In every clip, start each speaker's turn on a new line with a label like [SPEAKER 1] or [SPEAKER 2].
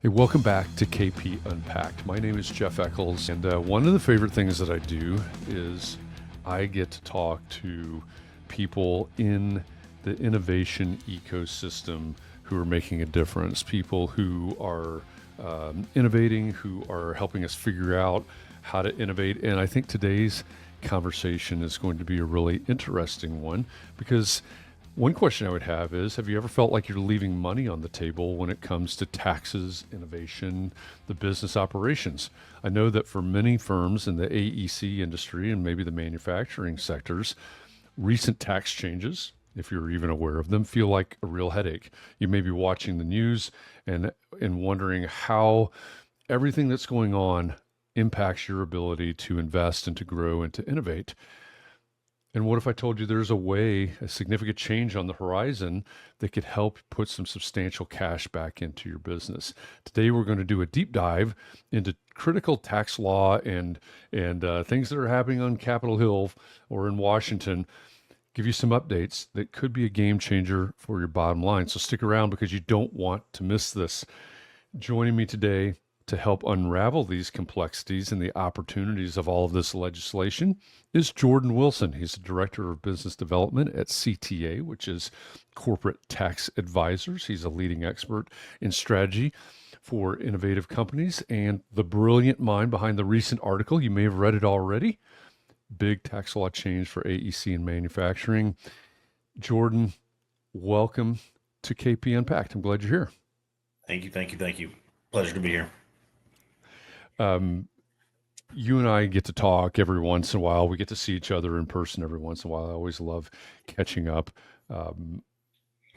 [SPEAKER 1] Hey, welcome back to KP Unpacked. My name is Jeff Eccles, and one of the favorite things that I do is I get to talk to people in the innovation ecosystem who are making a difference, people who are innovating, who are helping us figure out how to innovate. And I think today's conversation is going to be a really interesting one because one question I would have is, have you ever felt like you're leaving money on the table when it comes to taxes, innovation, the business operations? I know that for many firms in the AEC industry and maybe the manufacturing sectors, recent tax changes, if you're even aware of them, feel like a real headache. You may be watching the news and wondering how everything that's going on impacts your ability to invest and to grow and to innovate. And what if I told you there's a significant change on the horizon that could help put some substantial cash back into your business? Today, we're going to do a deep dive into critical tax law and things that are happening on Capitol Hill or in Washington. Give you some updates that could be a game changer for your bottom line. So stick around because you don't want to miss this. Joining me today to help unravel these complexities and the opportunities of all of this legislation is Jordan Wilson. He's the Director of Business Development at CTA, which is Corporate Tax Advisors. He's a leading expert in strategy for innovative companies and the brilliant mind behind the recent article. You may have read it already. Big tax law change for AEC and manufacturing. Jordan, welcome to KP Unpacked. I'm glad you're here.
[SPEAKER 2] Thank you. Pleasure to be here.
[SPEAKER 1] You and I get to talk every once in a while. We get to see each other in person every once in a while. I always love catching up,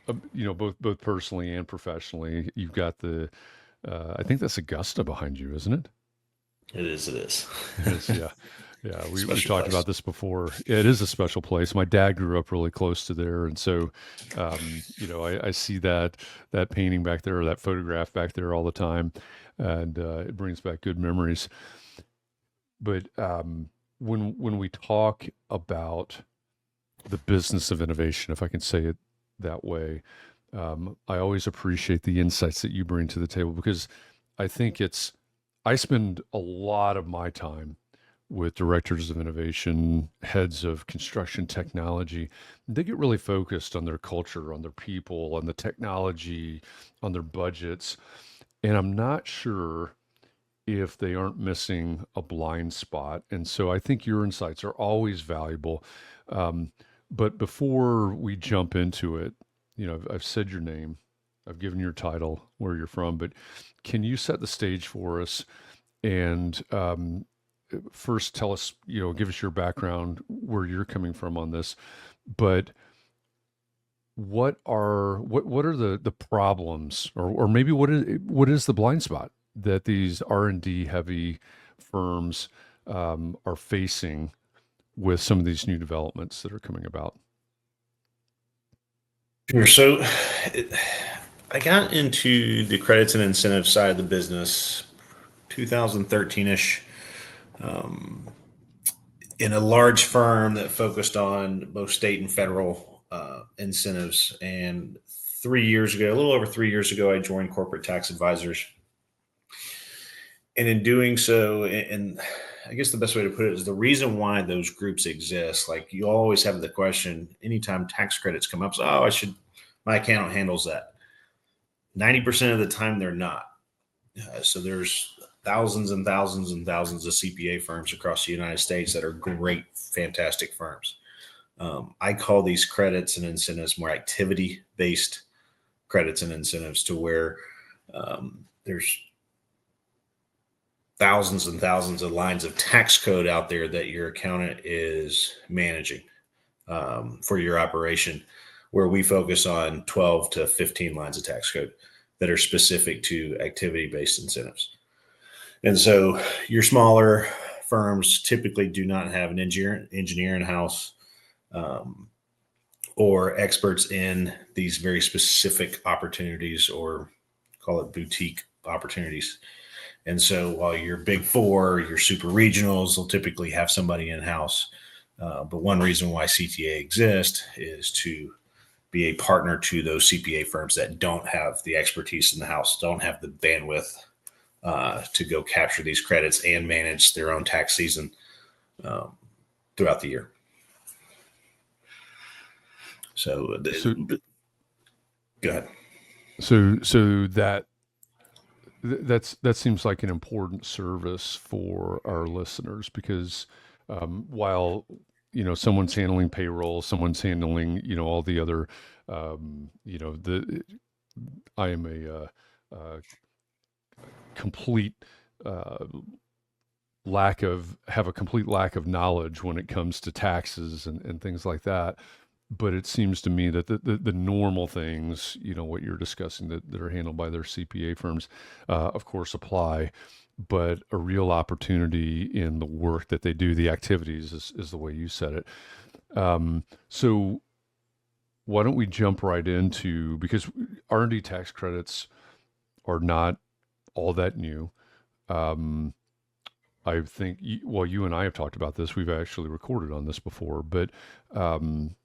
[SPEAKER 1] both personally and professionally. You've got I think that's Augusta behind you, isn't it?
[SPEAKER 2] It is.
[SPEAKER 1] It is, yeah. Yeah, we
[SPEAKER 2] Special
[SPEAKER 1] talked
[SPEAKER 2] place.
[SPEAKER 1] about this before. It is a special place. My dad grew up really close to there, and so, I see that painting back there or that photograph back there all the time, and it brings back good memories. But when we talk about the business of innovation, if I can say it that way, I always appreciate the insights that you bring to the table because I think I spend a lot of my time with directors of innovation, heads of construction technology. They get really focused on their culture, on their people, on the technology, on their budgets. And I'm not sure if they aren't missing a blind spot. And so I think your insights are always valuable. Um, but before we jump into it, I've said your name, I've given your title, where you're from, but can you set the stage for us and first tell us, give us your background, where you're coming from on this, but what are the problems or maybe what is the blind spot that these R&D heavy firms are facing with some of these new developments that are coming about?
[SPEAKER 2] Sure. So, it, I got into the credits and incentives side of the business 2013ish, in a large firm that focused on both state and federal incentives. And 3 years ago, a little over 3 years ago, I joined Corporate Tax Advisors. And in doing so, and I guess the best way to put it is the reason why those groups exist. Like you always have the question, anytime tax credits come up, so, oh, my account handles that. 90% of the time, they're not. So there's thousands and thousands and thousands of CPA firms across the United States that are great, fantastic firms. I call these credits and incentives more activity-based credits and incentives, to where there's thousands and thousands of lines of tax code out there that your accountant is managing for your operation, where we focus on 12 to 15 lines of tax code that are specific to activity-based incentives. And so your smaller firms typically do not have an engineer in-house, or experts in these very specific opportunities, or call it boutique opportunities. And so while your big four, your super regionals will typically have somebody in-house. But one reason why CTA exists is to be a partner to those CPA firms that don't have the expertise in the house, don't have the bandwidth to go capture these credits and manage their own tax season throughout the year. So go ahead.
[SPEAKER 1] So that seems like an important service for our listeners, because while someone's handling payroll, someone's handling all the other I am a complete have a complete lack of knowledge when it comes to taxes and things like that. But it seems to me that the normal things, what you're discussing, that are handled by their CPA firms, of course, apply. But a real opportunity in the work that they do, the activities, is the way you said it. So why don't we jump right into, because R&D tax credits are not all that new. I think, you and I have talked about this. We've actually recorded on this before, but I'm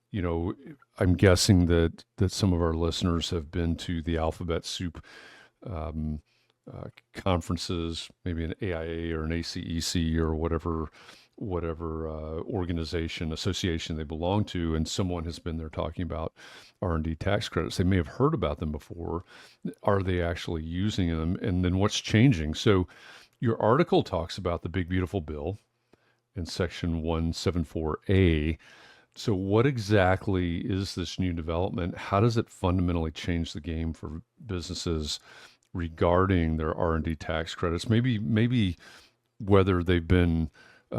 [SPEAKER 1] guessing that some of our listeners have been to the Alphabet Soup conferences, maybe an AIA or an ACEC or whatever organization, association they belong to, and someone has been there talking about R&D tax credits. They may have heard about them before. Are they actually using them? And then what's changing? So your article talks about the big, beautiful bill in section 174A. So what exactly is this new development? How does it fundamentally change the game for businesses regarding their R&D tax credits? Maybe whether they've been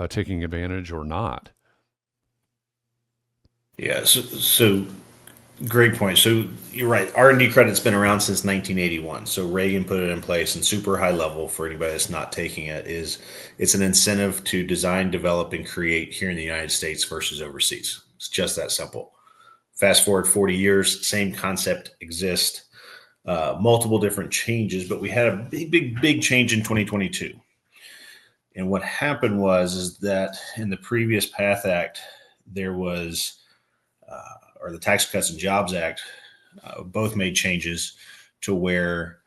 [SPEAKER 1] taking advantage or not.
[SPEAKER 2] Yeah. So great point. So you're right. R&D credit's been around since 1981. So Reagan put it in place, and super high level for anybody that's not taking it is it's an incentive to design, develop, and create here in the United States versus overseas. It's just that simple. Fast forward 40 years, same concept exists, multiple different changes, but we had a big change in 2022. And what happened is that in the previous PATH Act, there was or the Tax Cuts and Jobs Act, both made changes to where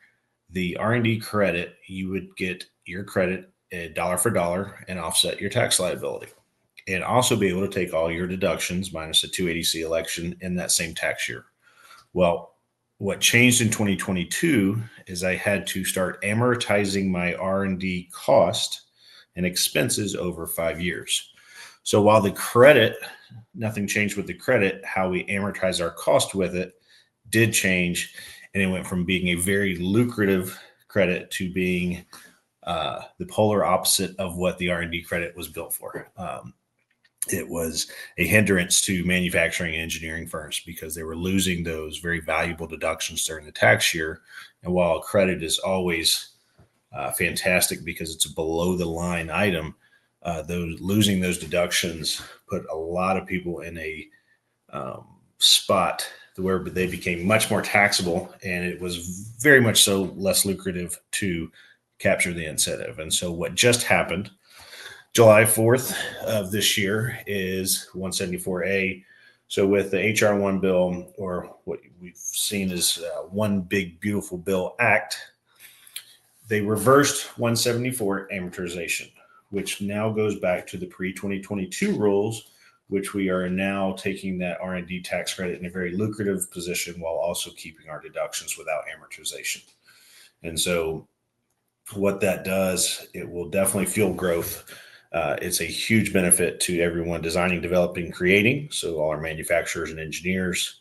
[SPEAKER 2] the R&D credit, you would get your credit dollar for dollar and offset your tax liability, and also be able to take all your deductions minus a 280C election in that same tax year. Well, what changed in 2022 is I had to start amortizing my R&D cost and expenses over 5 years. So while the credit, nothing changed with the credit, how we amortize our cost with it did change. And it went from being a very lucrative credit to being the polar opposite of what the R&D credit was built for. It was a hindrance to manufacturing and engineering firms because they were losing those very valuable deductions during the tax year. And while credit is always fantastic because it's a below the line item, losing those deductions put a lot of people in a spot where they became much more taxable, and it was very much so less lucrative to capture the incentive. And so what just happened July 4th of this year is 174A. So with the HR1 bill, or what we've seen as One Big Beautiful Bill Act, they reversed 174 amortization, which now goes back to the pre-2022 rules, which we are now taking that R&D tax credit in a very lucrative position while also keeping our deductions without amortization. And so what that does, it will definitely fuel growth. It's a huge benefit to everyone designing, developing, creating. So all our manufacturers and engineers.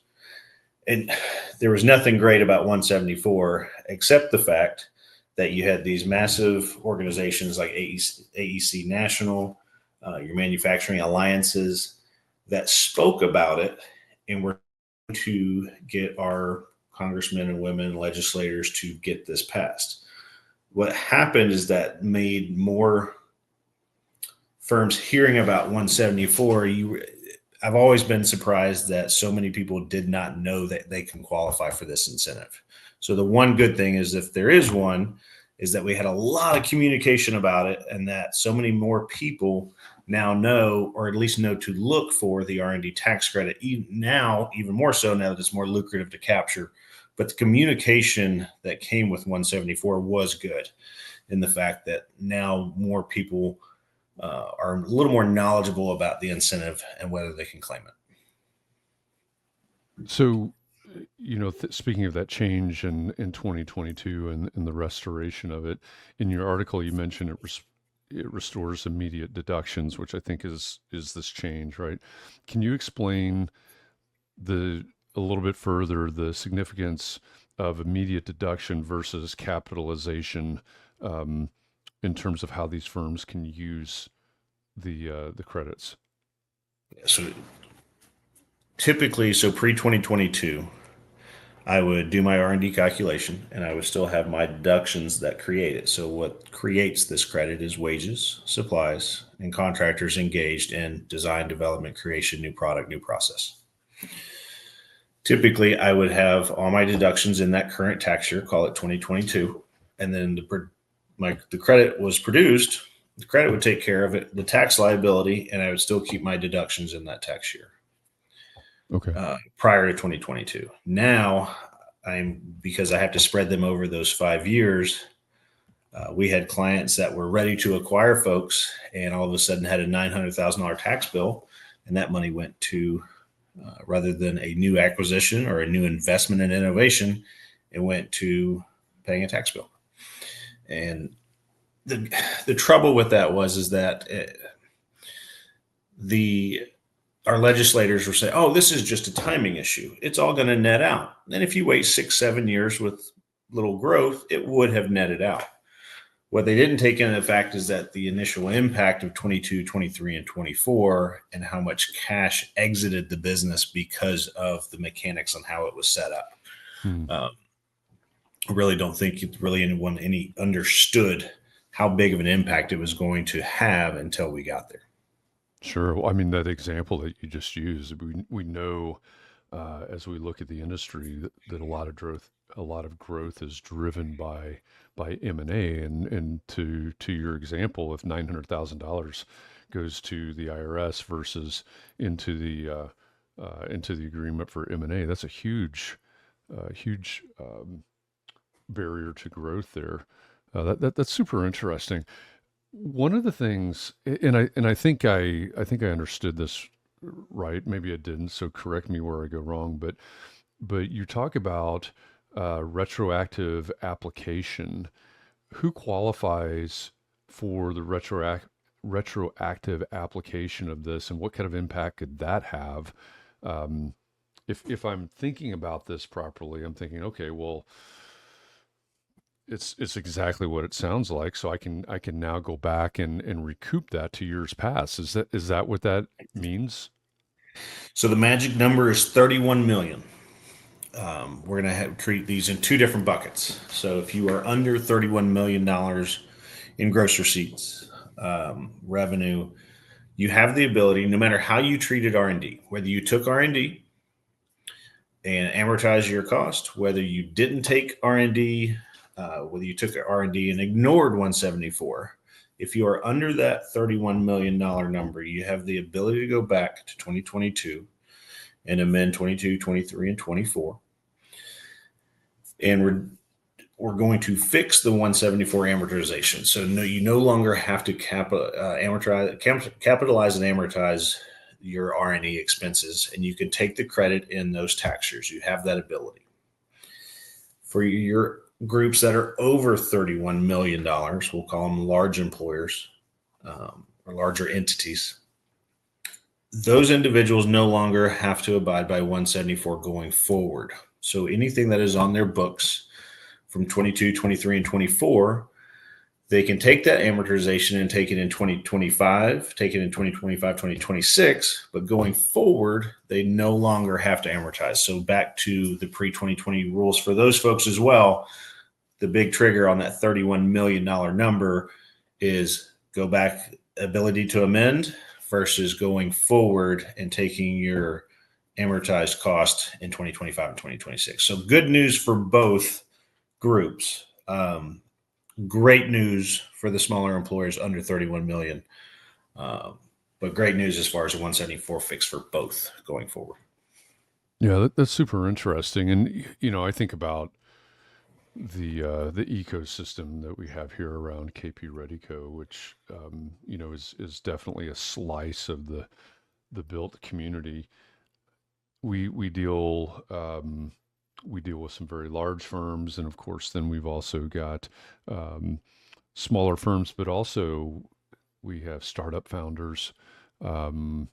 [SPEAKER 2] And there was nothing great about 174 except the fact that you had these massive organizations like AEC National, your manufacturing alliances that spoke about it and were to get our congressmen and women legislators to get this passed. What happened is that made more firms hearing about 174. I've always been surprised that so many people did not know that they can qualify for this incentive. So the one good thing is, if there is one, is that we had a lot of communication about it, and that so many more people now know, or at least know to look for the R&D tax credit now, even more so now that it's more lucrative to capture. But the communication that came with 174 was good in the fact that now more people are a little more knowledgeable about the incentive and whether they can claim it.
[SPEAKER 1] So, speaking of that change in 2022 and the restoration of it, in your article you mentioned it restores immediate deductions, which I think is this change, right? Can you explain a little bit further the significance of immediate deduction versus capitalization, in terms of how these firms can use the credits?
[SPEAKER 2] So typically, pre 2022, I would do my R&D calculation and I would still have my deductions that create it. So what creates this credit is wages, supplies, and contractors engaged in design, development, creation, new product, new process. Typically, I would have all my deductions in that current tax year, call it 2022, and then the credit was produced. The credit would take care of it, the tax liability, and I would still keep my deductions in that tax year.
[SPEAKER 1] Okay.
[SPEAKER 2] Prior to 2022. Now, because I have to spread them over those 5 years. We had clients that were ready to acquire folks, and all of a sudden had a $900,000 tax bill, and that money went to, rather than a new acquisition or a new investment in innovation, it went to paying a tax bill. And the trouble with that is that our legislators were saying, "Oh, this is just a timing issue. It's all going to net out." And if you wait 6-7 years with little growth, it would have netted out. What they didn't take into fact is that the initial impact of 22, 23, and 24, and how much cash exited the business because of the mechanics on how it was set up. I really don't think anyone understood how big of an impact it was going to have until we got there.
[SPEAKER 1] Sure. Well, I mean, that example that you just used, we know, as we look at the industry, that a lot of growth is driven by M&A, and to your example, if $900,000 goes to the IRS versus into the agreement for M&A, that's a huge barrier to growth there. That's super interesting. One of the things, and I think I understood this right. Maybe I didn't. So correct me where I go wrong. But you talk about retroactive application. Who qualifies for the retroactive application of this, and what kind of impact could that have? If I'm thinking about this properly, I'm thinking, okay, well, it's exactly what it sounds like. So I can now go back and recoup that to years past. Is that what that means?
[SPEAKER 2] So the magic number is 31 million. We're going to treat these in two different buckets. So if you are under $31 million in gross receipts, revenue, you have the ability, no matter how you treated R&D, whether you took R&D and amortized your cost, whether you didn't take R&D, whether you took R&D and ignored 174, if you are under that $31 million number, you have the ability to go back to 2022 and amend 22, 23, and 24. And we're going to fix the 174 amortization. So you no longer have to capitalize and amortize your R&D expenses, and you can take the credit in those tax years. You have that ability. For your groups that are over $31 million, we'll call them large employers or larger entities, those individuals no longer have to abide by 174 going forward. So anything that is on their books from 22, 23, and 24, they can take that amortization and take it in 2025, take it in 2025, 2026, but going forward, they no longer have to amortize. So back to the pre-2020 rules for those folks as well, the big trigger on that $31 million number is go back, ability to amend versus going forward and taking your amortized cost in 2025 and 2026. So good news for both groups. Great news for the smaller employers under 31 million. but great news as far as the 174 fix for both going forward.
[SPEAKER 1] Yeah, that's super interesting. And I think about the ecosystem that we have here around KP Redico, which is definitely a slice of the built community. We deal with some very large firms, and of course, then we've also got um, smaller firms, but also we have startup founders. Um,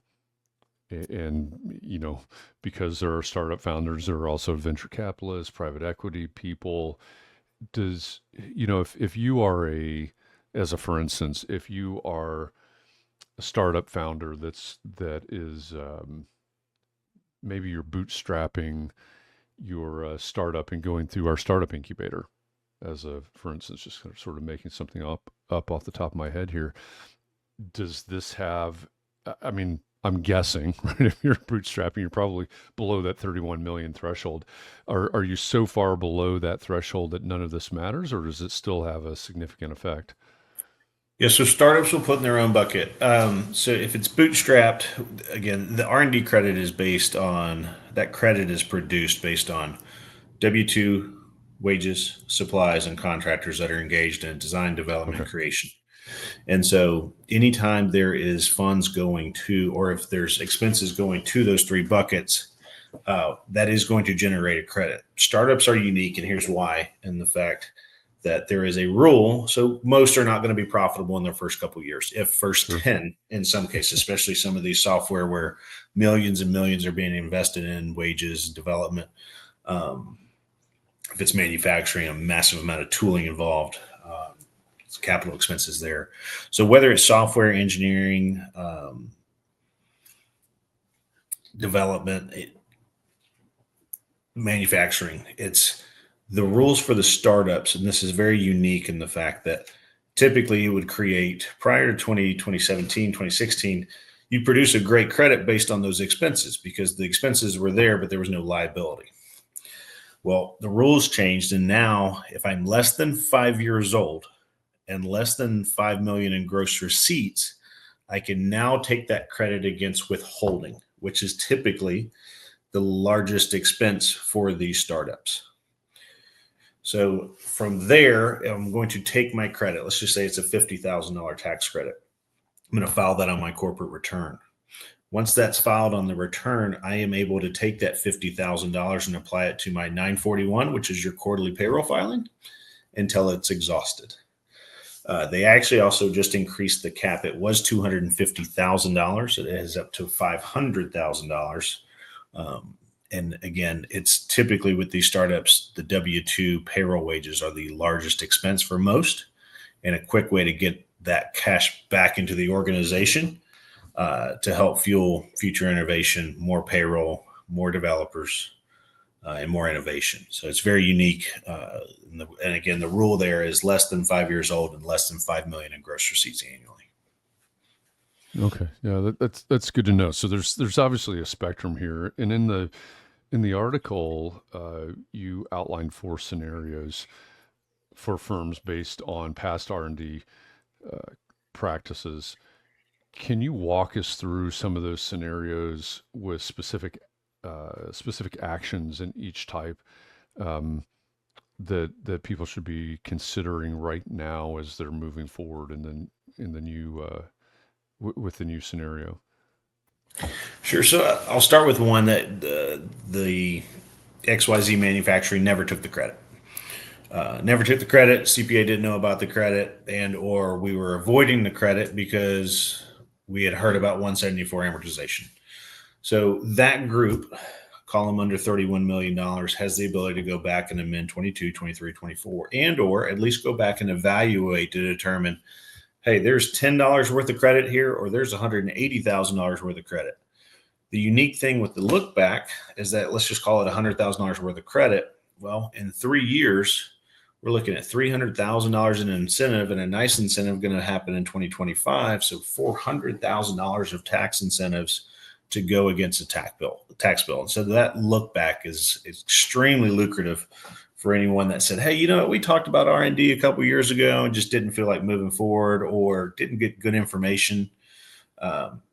[SPEAKER 1] and because there are startup founders, there are also venture capitalists, private equity people. Does if you are for instance, if you are a startup founder that is maybe you're bootstrapping your startup and going through our startup incubator, for instance, just sort of making something up off the top of my head here. Does this have? I mean, I'm guessing, right? If you're bootstrapping, you're probably below that 31 million threshold. Are you so far below that threshold that none of this matters, or does it still have a significant effect?
[SPEAKER 2] Yeah, so startups will put in their own bucket. So if it's bootstrapped, again, the R&D credit is based on that credit is produced based on W-2 wages, supplies, and contractors that are engaged in design, development,
[SPEAKER 1] Okay.
[SPEAKER 2] and creation. And so anytime there is funds going to, or if there's expenses going to those three buckets, that is going to generate a credit. Startups are unique, and here's why: in the fact that there is a rule. So most are not going to be profitable in their first couple of years, if first
[SPEAKER 1] Sure.
[SPEAKER 2] 10 in some cases, especially some of these software where millions and millions are being invested in wages, development. Um, if it's manufacturing, a massive amount of tooling involved, capital expenses there. So whether it's software engineering, development, manufacturing, it's the rules for the startups. And this is very unique in the fact that typically you would create prior to 2017, 2016, you produce a great credit based on those expenses because the expenses were there, but there was no liability. Well, the rules changed. And now if I'm less than 5 years old and less than 5 million in gross receipts, I can now take that credit against withholding, which is typically the largest expense for these startups. So from there, I'm going to take my credit. Let's just say it's a $50,000 tax credit. I'm going to file that on my corporate return. Once that's filed on the return, I am able to take that $50,000 and apply it to my 941, which is your quarterly payroll filing, until it's exhausted. They actually also just increased the cap. It was $250,000. It is up to $500,000. And again, it's typically with these startups, the W-2 payroll wages are the largest expense for most, and a quick way to get that cash back into the organization to help fuel future innovation, more payroll, more developers, and more innovation. So it's very unique. And again, the rule there is less than 5 years old and less than 5 million in gross receipts annually.
[SPEAKER 1] Okay. Yeah, that's good to know. So there's obviously a spectrum here, and in the article, you outline 4 scenarios for firms based on past R&D practices. Can you walk us through some of those scenarios with specific actions in each type um, that people should be considering right now as they're moving forward in the new with the new scenario?
[SPEAKER 2] Sure. So I'll start with one that the XYZ manufacturing never took the credit. Never took the credit. CPA didn't know about the credit, and or we were avoiding the credit because we had heard about 174 amortization. So that group, column under $31 million, has the ability to go back and amend 22, 23, 24, and or at least go back and evaluate to determine, hey, there's $10 worth of credit here, or there's $180,000 worth of credit. The unique thing with the look back is that let's just call it $100,000 worth of credit. Well, in 3 years, we're looking at $300,000 in incentive, and a nice incentive going to happen in 2025. So $400,000 of tax incentives to go against a tax bill. And so that look back is extremely lucrative for anyone that said, hey, we talked about R&D a couple years ago and just didn't feel like moving forward or didn't get good information.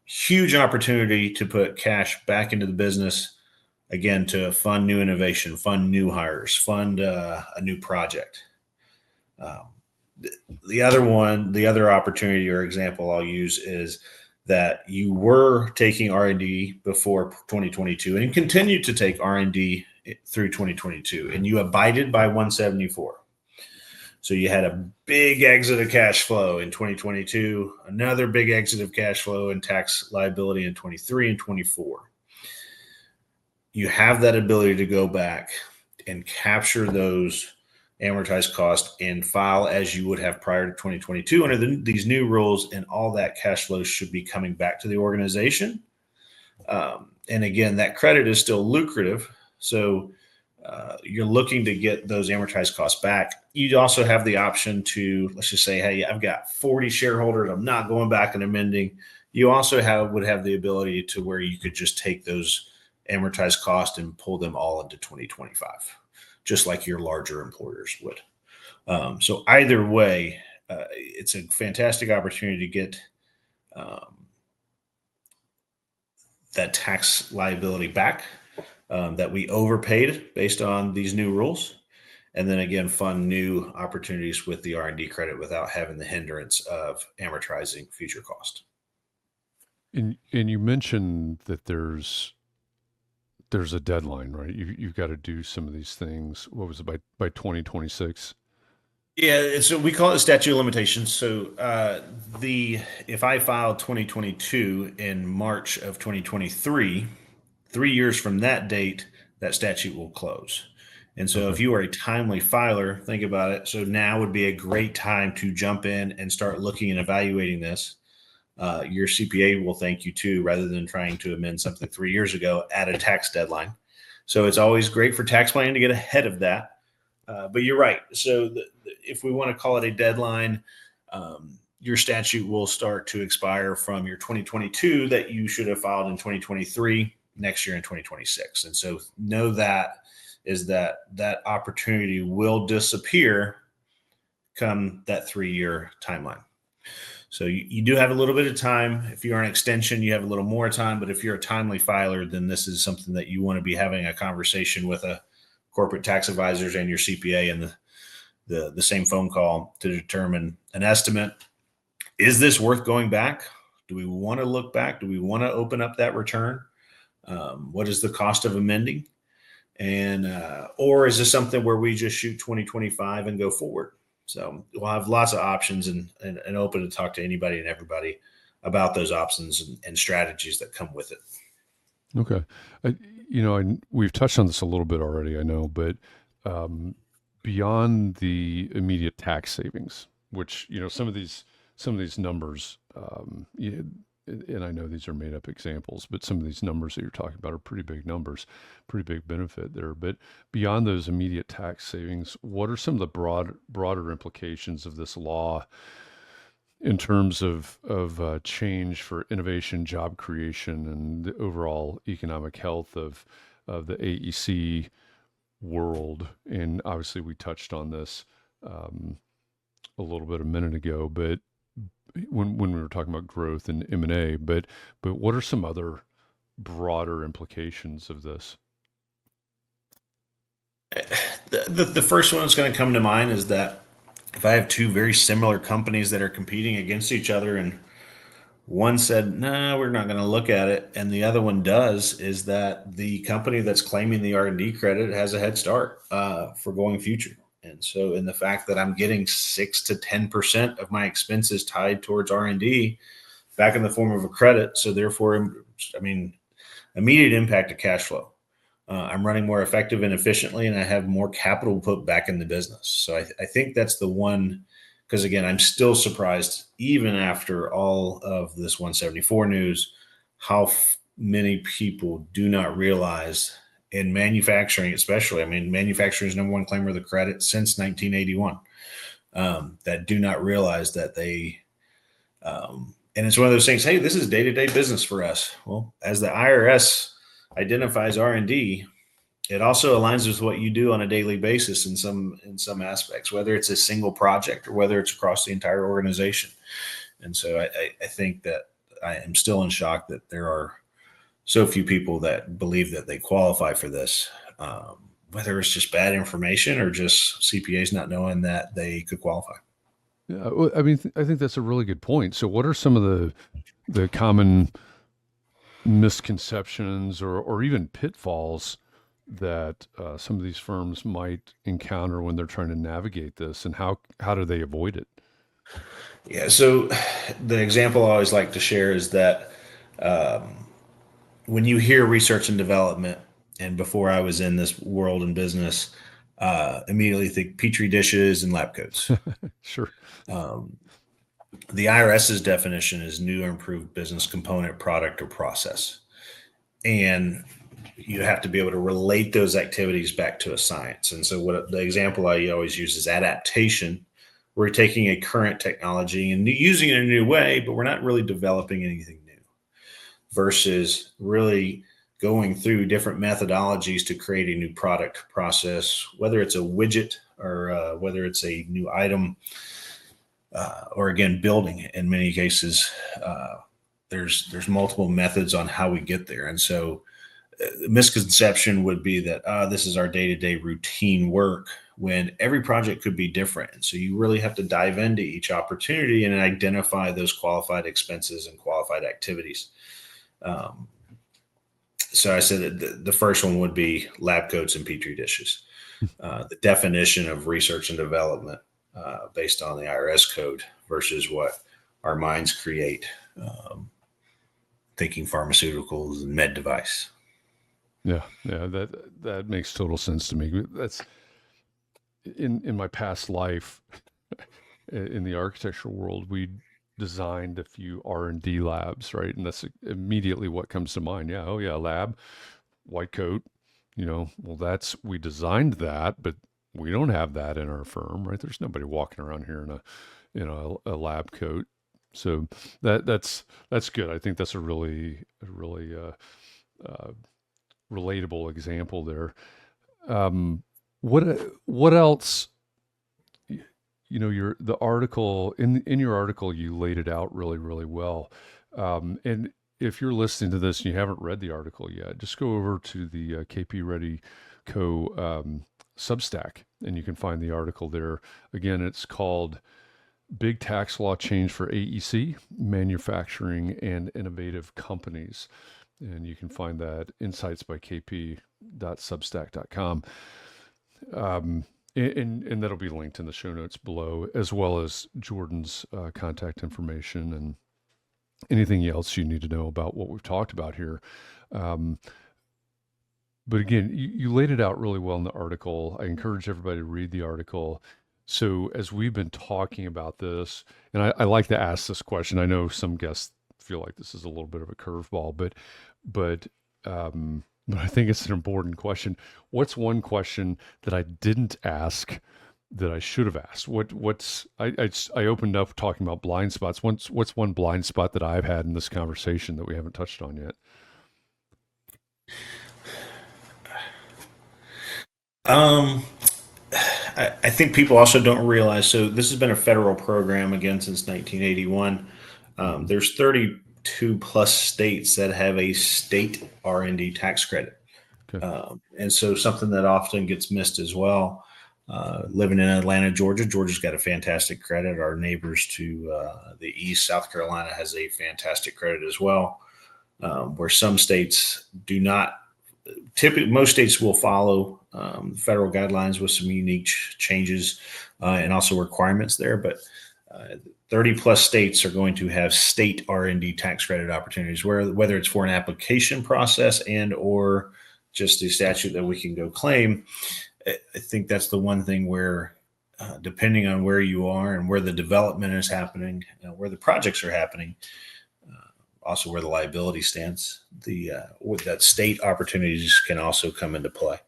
[SPEAKER 2] huge opportunity to put cash back into the business, again, to fund new innovation, fund new hires, fund a new project. Um, the other opportunity or example I'll use is that you were taking R&D before 2022 and continue to take R&D through 2022, and you abided by 174. So you had a big exit of cash flow in 2022, another big exit of cash flow and tax liability in 23 and 24. You have that ability to go back and capture those amortized costs and file as you would have prior to 2022 under these new rules, and all that cash flow should be coming back to the organization. And again, that credit is still lucrative. So you're looking to get those amortized costs back. You also have the option to, let's just say, hey, I've got 40 shareholders. I'm not going back and amending. You also would have the ability to where you could just take those amortized costs and pull them all into 2025, just like your larger employers would. So either way, it's a fantastic opportunity to get that tax liability back that we overpaid based on these new rules. And then again, fund new opportunities with the R&D credit without having the hindrance of amortizing future cost.
[SPEAKER 1] And you mentioned that there's a deadline, right? You've got to do some of these things. What was it, by 2026?
[SPEAKER 2] Yeah, so we call it statute of limitations. So if I filed 2022 in March of 2023, 3 years from that date, that statute will close. And so if
[SPEAKER 1] Okay.
[SPEAKER 2] you are a timely filer, think about it. So now would be a great time to jump in and start looking and evaluating this. Your CPA will thank you too, rather than trying to amend something 3 years ago at a tax deadline. So it's always great for tax planning to get ahead of that. But you're right. So if we want to call it a deadline, your statute will start to expire from your 2022 that you should have filed in 2023 next year in 2026. And so know that opportunity will disappear come that 3-year timeline. So you do have a little bit of time. If you're an extension, you have a little more time. But if you're a timely filer, then this is something that you want to be having a conversation with a corporate tax advisors and your CPA in the same phone call to determine an estimate. Is this worth going back? Do we want to look back? Do we want to open up that return? What is the cost of amending? And or is this something where we just shoot 2025 and go forward? So we'll have lots of options and open to talk to anybody and everybody about those options and strategies that come with it.
[SPEAKER 1] Okay. We've touched on this a little bit already, I know, but beyond the immediate tax savings, which, some of these numbers, and I know these are made up examples, but some of these numbers that you're talking about are pretty big numbers, pretty big benefit there. But beyond those immediate tax savings, what are some of the broader implications of this law in terms of change for innovation, job creation, and the overall economic health of the AEC world? And obviously, we touched on this a little bit a minute ago, but when we were talking about growth and M&A, but what are some other broader implications of this?
[SPEAKER 2] The first one that's going to come to mind is that if I have two very similar companies that are competing against each other and one said, no, we're not going to look at it, and the other one does, is that the company that's claiming the R&D credit has a head start for going future. And so in the fact that I'm getting 6 to 10% of my expenses tied towards R&D back in the form of a credit. So therefore, immediate impact to cash flow. I'm running more effective and efficiently, and I have more capital put back in the business. So I think that's the one, because again, I'm still surprised, even after all of this 174 news, how many people do not realize in manufacturing, especially, manufacturing is number one claimer of the credit since 1981, that do not realize that they, and it's one of those things, hey, this is day-to-day business for us. Well, as the IRS identifies R&D, it also aligns with what you do on a daily basis in some aspects, whether it's a single project or whether it's across the entire organization. And so I think that I am still in shock that there are so few people that believe that they qualify for this. Whether it's just bad information or just CPAs not knowing that they could qualify.
[SPEAKER 1] Yeah, well, I mean, I think that's a really good point. So, what are some of the common misconceptions or even pitfalls that some of these firms might encounter when they're trying to navigate this, and how do they avoid it?
[SPEAKER 2] Yeah. So the example I always like to share is that when you hear research and development, and before I was in this world and business, immediately think petri dishes and lab coats.
[SPEAKER 1] Sure.
[SPEAKER 2] Um, the IRS's definition is new or improved business component, product, or process. And you have to be able to relate those activities back to a science. And so, what the example I always use is adaptation. We're taking a current technology and using it in a new way, but we're not really developing anything new versus really going through different methodologies to create a new product process, whether it's a widget or whether it's a new item, or again, building it. In many cases, there's multiple methods on how we get there. And so the misconception would be that this is our day-to-day routine work when every project could be different. And so you really have to dive into each opportunity and identify those qualified expenses and qualified activities. Um, so I said that the first one would be lab coats and petri dishes. The definition of research and development based on the IRS code versus what our minds create, thinking pharmaceuticals and med device.
[SPEAKER 1] Yeah, yeah, that makes total sense to me. That's in my past life in the architectural world, we designed a few R&D labs, right? And that's immediately what comes to mind. Yeah, oh yeah, lab, white coat, well we designed that, but we don't have that in our firm, right? There's nobody walking around here in a lab coat. So that's good. I think that's a really uh, relatable example there. Um, what what else? Your the article in your article you laid it out really well. And if you're listening to this and you haven't read the article yet, just go over to the KP Ready Co. Substack, and you can find the article there. Again, it's called "Big Tax Law Change for AEC, Manufacturing and Innovative Companies." And you can find that insightsbykp.substack.com. Um, and that'll be linked in the show notes below, as well as Jordan's contact information and anything else you need to know about what we've talked about here. Um, but again, you laid it out really well in the article. I encourage everybody to read the article. So as we've been talking about this, and I like to ask this question. I know some guests feel like this is a little bit of a curveball, but but I think it's an important question. What's one question that I didn't ask that I should have asked? I opened up talking about blind spots. What's one blind spot that I've had in this conversation that we haven't touched on yet?
[SPEAKER 2] Um, I think people also don't realize. So this has been a federal program again since 1981. There's 32 plus states that have a state R&D tax credit,
[SPEAKER 1] Okay.
[SPEAKER 2] and so something that often gets missed as well. Living in Atlanta, Georgia, Georgia's got a fantastic credit. Our neighbors to the east, South Carolina, has a fantastic credit as well. Where some states do not. Typically, most states will follow federal guidelines with some unique changes and also requirements there. But 30 plus states are going to have state R&D tax credit opportunities, whether it's for an application process and or just the statute that we can go claim. I think that's the one thing where, depending on where you are and where the development is happening, where the projects are happening, also where the liability stands, with that state opportunities can also come into play.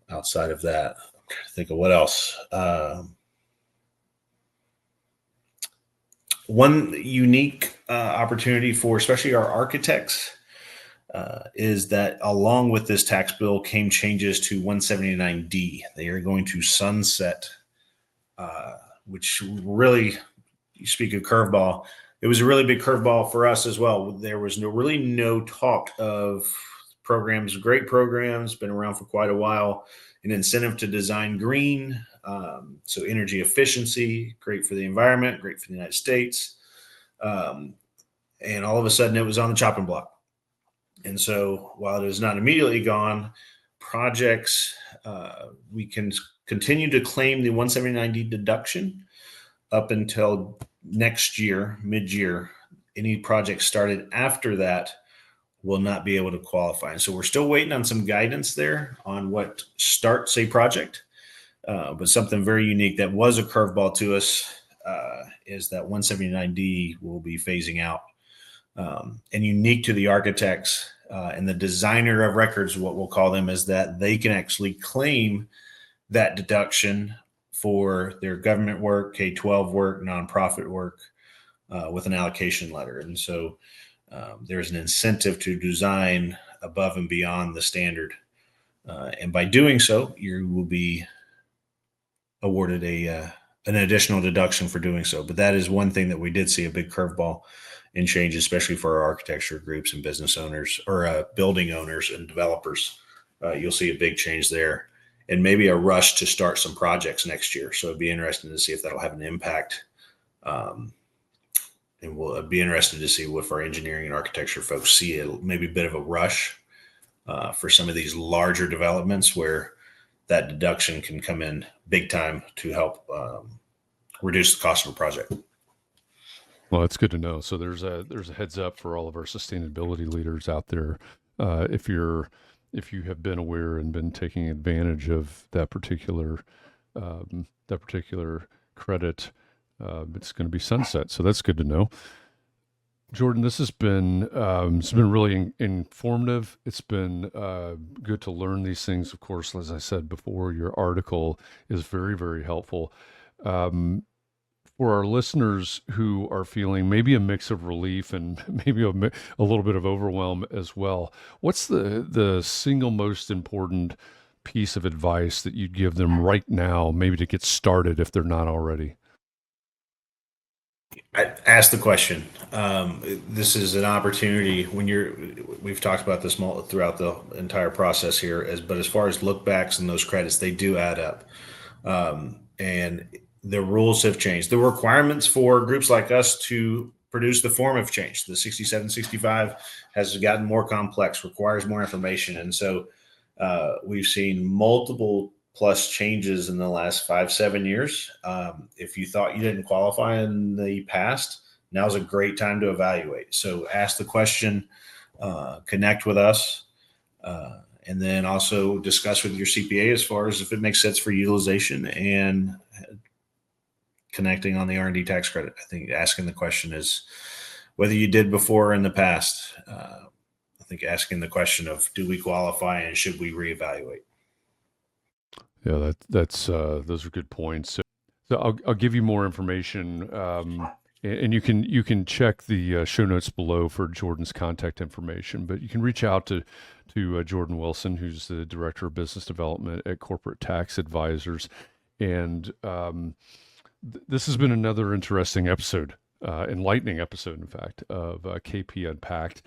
[SPEAKER 2] Outside of that, I'm trying to think of what else. One unique opportunity for especially our architects is that along with this tax bill came changes to 179D. They are going to sunset, which really, you speak of curveball, it was a really big curveball for us as well. There was really no talk of programs, great programs, been around for quite a while, an incentive to design green, so energy efficiency, great for the environment, great for the United States. Um, and all of a sudden it was on the chopping block. And so while it is not immediately gone, projects, we can continue to claim the 179D deduction up until next year, mid-year. Any project started after that will not be able to qualify. And so we're still waiting on some guidance there on what starts a project. But something very unique that was a curveball to us is that 179D will be phasing out. And unique to the architects and the designer of records, what we'll call them, is that they can actually claim that deduction for their government work, K-12 work, nonprofit work with an allocation letter. And so there's an incentive to design above and beyond the standard. And by doing so, you will be awarded an additional deduction for doing so. But that is one thing that we did see a big curveball in change, especially for our architecture groups and business owners or building owners and developers. You'll see a big change there and maybe a rush to start some projects next year. So it'd be interesting to see if that'll have an impact. And we'll be interested to see if our engineering and architecture folks see maybe a bit of a rush for some of these larger developments where that deduction can come in big time to help reduce the cost of a project.
[SPEAKER 1] Well, that's good to know. So there's a heads up for all of our sustainability leaders out there. If you have been aware and been taking advantage of that particular credit, it's going to be sunset. So that's good to know. Jordan, this has been really informative. It's been good to learn these things. Of course, as I said before, your article is very, very helpful. For our listeners who are feeling maybe a mix of relief and maybe a little bit of overwhelm as well, what's the single most important piece of advice that you'd give them right now, maybe to get started if they're not already?
[SPEAKER 2] I ask the question. This is an opportunity when we've talked about this throughout the entire process here, but as far as look backs and those credits, they do add up. And the rules have changed. The requirements for groups like us to produce the form have changed. The 6765 has gotten more complex, requires more information. And so we've seen multiple plus changes in the last 5-7 years. If you thought you didn't qualify in the past, now's a great time to evaluate. So ask the question, connect with us, and then also discuss with your CPA as far as if it makes sense for utilization and connecting on the R&D tax credit. I think asking the question is whether you did before in the past. I think asking the question of do we qualify and should we reevaluate?
[SPEAKER 1] Yeah, that's those are good points. So I'll give you more information, and you can check the show notes below for Jordan's contact information. But you can reach out to Jordan Wilson, who's the Director of Business Development at Corporate Tax Advisors. And this has been another interesting episode, enlightening episode, in fact, of KP Unpacked.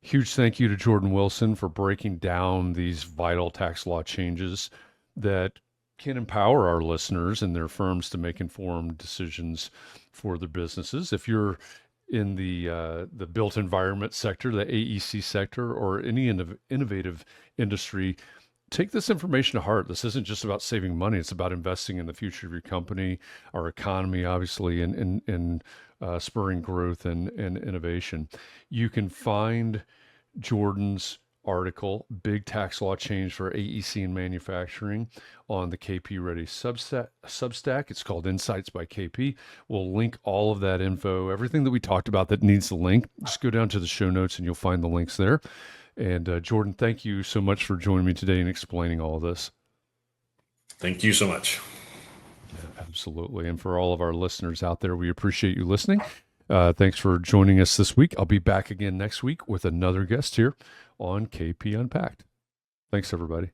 [SPEAKER 1] Huge thank you to Jordan Wilson for breaking down these vital tax law changes that can empower our listeners and their firms to make informed decisions for their businesses. If you're in the built environment sector, the AEC sector, or any innovative industry, take this information to heart. This isn't just about saving money. It's about investing in the future of your company, our economy, obviously, and spurring growth and innovation. You can find Jordan's article, Big Tax Law Change for AEC and Manufacturing, on the KP Ready Substack. It's called Insights by KP. We'll link all of that info, everything that we talked about that needs the link. Just go down to the show notes and you'll find the links there. And Jordan, thank you so much for joining me today and explaining all of this.
[SPEAKER 2] Thank you so much.
[SPEAKER 1] Yeah, absolutely. And for all of our listeners out there, we appreciate you listening. Thanks for joining us this week. I'll be back again next week with another guest here on KP Unpacked. Thanks, everybody.